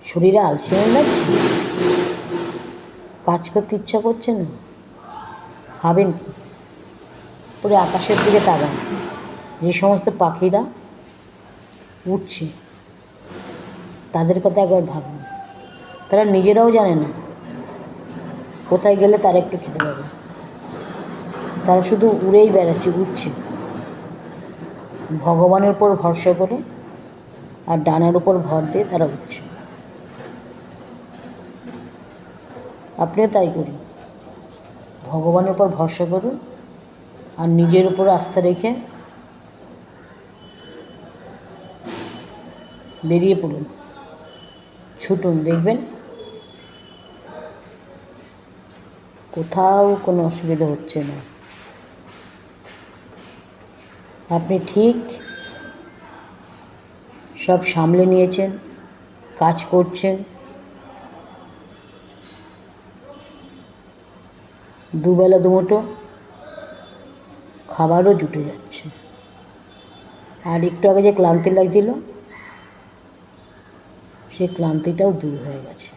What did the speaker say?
শরীরে আলসেমি লাগছে, কাজ করতে ইচ্ছা করছে না, খাবেন কি? পুরো আকাশের দিকে তাকান, যে সমস্ত পাখিরা উঠছে তাদের কথা একবার ভাবুন। তারা নিজেরাও জানে না কোথায় গেলে তারা একটু খেতে পাবে, তারা শুধু উড়েই বেড়াচ্ছে, উঠছে ভগবানের উপর ভরসা করে, আর ডানার উপর ভর দিয়ে তারা উঠছে। আপনিও তাই করুন, ভগবানের উপর ভরসা করুন আর নিজের উপর আস্থা রেখে বেরিয়ে পড়ুন, ছুটুন, দেখবেন কোথাও কোনো অসুবিধা হচ্ছে না। আপনি ঠিক সব সামলে নিয়েছেন, কাজ করছেন, দুবেলা দুমুঠো খাবারও জুটে যাচ্ছে, আর একটু আগে যে ক্লান্তি লাগছিল সেই ক্লান্তিটাও দূর হয়ে গেছে।